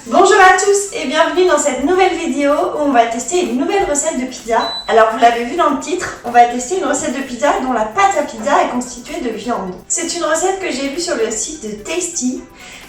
Bonjour à tous et bienvenue dans cette nouvelle vidéo où on va tester une nouvelle recette de pizza. Alors vous l'avez vu dans le titre, on va tester une recette de pizza dont la pâte à pizza est constituée de viande. C'est une recette que j'ai vue sur le site de Tasty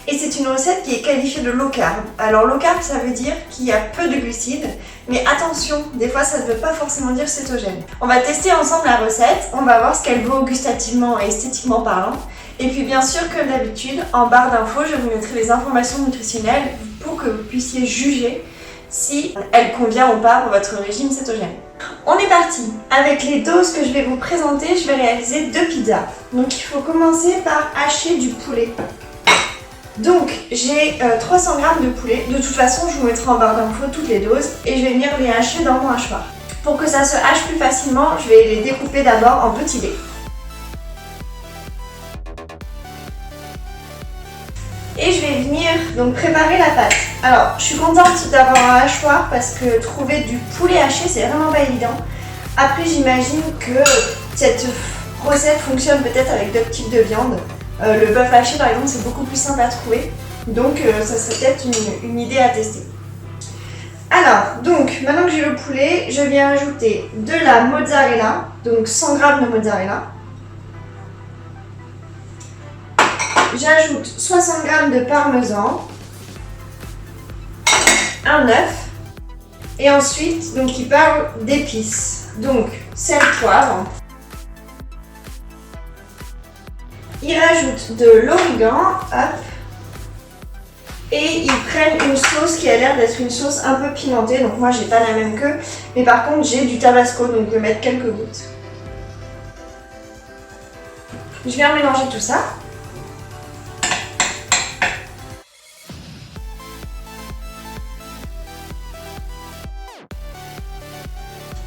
et c'est une recette qui est qualifiée de low carb. Alors low carb ça veut dire qu'il y a peu de glucides, mais attention, des fois ça ne veut pas forcément dire cétogène. On va tester ensemble la recette, on va voir ce qu'elle vaut gustativement et esthétiquement parlant. Et puis bien sûr, comme d'habitude, en barre d'infos, je vous mettrai les informations nutritionnelles pour que vous puissiez juger si elle convient ou pas pour votre régime cétogène. On est parti. Avec les doses que je vais vous présenter, je vais réaliser 2 pizzas. Donc il faut commencer par hacher du poulet. Donc j'ai 300 g de poulet. De toute façon, je vous mettrai en barre d'infos toutes les doses et je vais venir les hacher dans mon hachoir. Pour que ça se hache plus facilement, je vais les découper d'abord en petits dés. Et je vais venir donc préparer la pâte. Alors, je suis contente d'avoir un hachoir parce que trouver du poulet haché, c'est vraiment pas évident. Après, j'imagine que cette recette fonctionne peut-être avec d'autres types de viande. Le bœuf haché, par exemple, c'est beaucoup plus simple à trouver. Donc, ça serait peut-être une idée à tester. Alors, donc, maintenant que j'ai le poulet, je viens ajouter de la mozzarella, donc 100 g de mozzarella. J'ajoute 60 g de parmesan, un œuf et ensuite, donc il parle d'épices. Donc, sel, poivre. Ils rajoutent de l'origan, hop, et ils prennent une sauce qui a l'air d'être une sauce un peu pimentée. Donc moi, j'ai pas la même qu'eux, mais par contre, j'ai du tabasco, donc je vais mettre quelques gouttes. Je viens mélanger tout ça.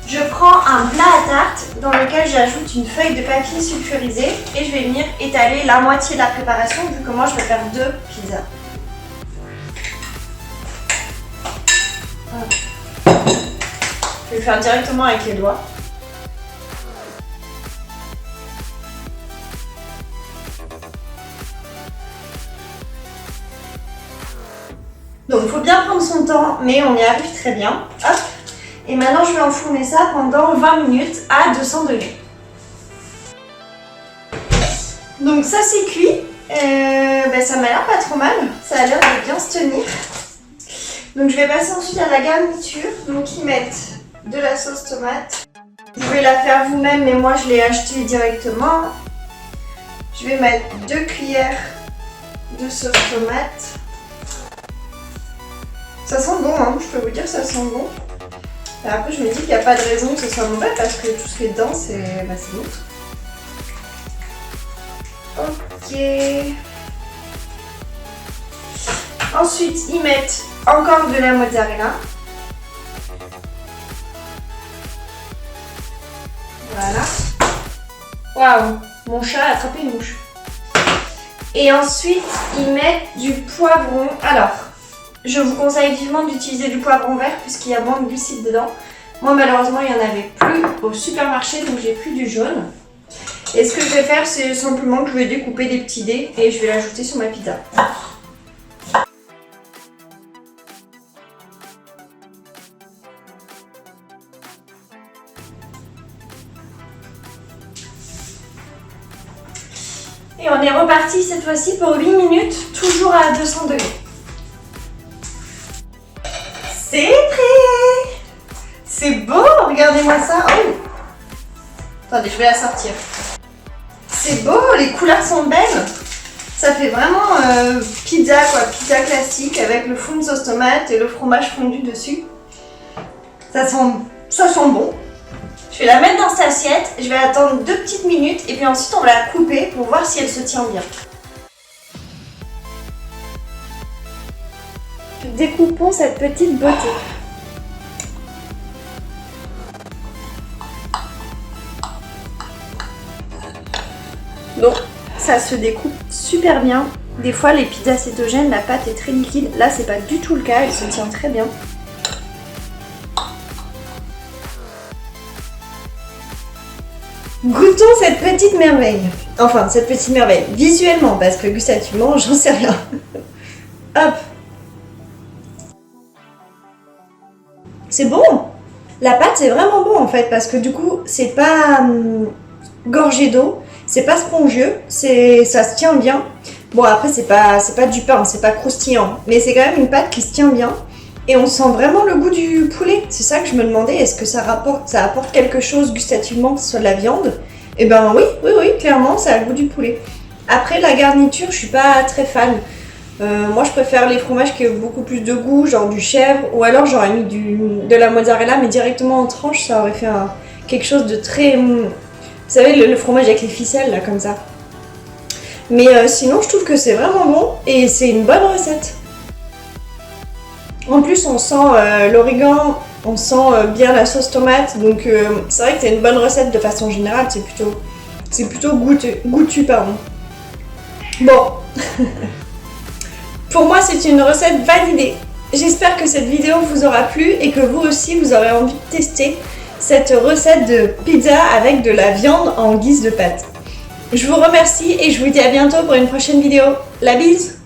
Je prends un plat à tarte dans lequel j'ajoute une feuille de papier sulfurisé et je vais venir étaler la moitié de la préparation vu que moi je vais faire 2 pizzas. Je vais le faire directement avec les doigts. Donc il faut bien prendre son temps, mais on y arrive très bien. Hop. Et maintenant, je vais enfourner ça pendant 20 minutes à 200 degrés. Donc ça, c'est cuit. Ça m'a l'air pas trop mal. Ça a l'air de bien se tenir. Donc je vais passer ensuite à la garniture. Donc ils mettent de la sauce tomate. Vous pouvez la faire vous-même, mais moi je l'ai achetée directement. Je vais mettre 2 cuillères de sauce tomate. Ça sent bon, hein. Je peux vous dire, ça sent bon. Et après, je me dis qu'il n'y a pas de raison que ce soit mauvais parce que tout ce qui est dedans, c'est bon. Ok. Ensuite, ils mettent encore de la mozzarella. Voilà. Waouh, mon chat a attrapé une mouche. Et ensuite, ils mettent du poivron. Alors, je vous conseille vivement d'utiliser du poivron vert puisqu'il y a moins de glucides dedans. Moi malheureusement il n'y en avait plus au supermarché donc j'ai pris du jaune. Et ce que je vais faire c'est simplement que je vais découper des petits dés et je vais l'ajouter sur ma pizza. Et on est reparti cette fois-ci pour 8 minutes, toujours à 200 degrés. C'est prêt! C'est beau! Regardez-moi ça! Oh! Attendez, je vais la sortir. C'est beau, les couleurs sont belles. Ça fait vraiment pizza quoi, pizza classique avec le fond de sauce tomate et le fromage fondu dessus. Ça sent bon. Je vais la mettre dans cette assiette, je vais attendre 2 petites minutes et puis ensuite on va la couper pour voir si elle se tient bien. Découpons cette petite beauté. Donc ça se découpe super bien. Des fois les pizzas cétogènes, la pâte est très liquide. Là c'est pas du tout le cas, elle se tient très bien. Goûtons cette petite merveille. Enfin, cette petite merveille. Visuellement, parce que gustativement, j'en sais rien. Hop. C'est bon. La pâte, c'est vraiment bon en fait, parce que du coup, c'est pas gorgé d'eau, c'est pas spongieux, ça se tient bien. Bon, après, c'est pas du pain, c'est pas croustillant, mais c'est quand même une pâte qui se tient bien. Et on sent vraiment le goût du poulet. C'est ça que je me demandais, est-ce que ça apporte quelque chose gustativement, que ce soit de la viande? Eh ben oui, clairement, ça a le goût du poulet. Après, la garniture, je suis pas très fan. Moi, je préfère les fromages qui ont beaucoup plus de goût, genre du chèvre, ou alors j'aurais mis de la mozzarella, mais directement en tranche, ça aurait fait quelque chose de très... Vous savez, le fromage avec les ficelles, là, comme ça. Mais sinon, je trouve que c'est vraiment bon, et c'est une bonne recette. En plus, on sent l'origan, on sent bien la sauce tomate, donc c'est vrai que c'est une bonne recette de façon générale, c'est plutôt goûtu, pardon. Bon, pour moi c'est une recette validée. J'espère que cette vidéo vous aura plu et que vous aussi vous aurez envie de tester cette recette de pizza avec de la viande en guise de pâte. Je vous remercie et je vous dis à bientôt pour une prochaine vidéo. La bise!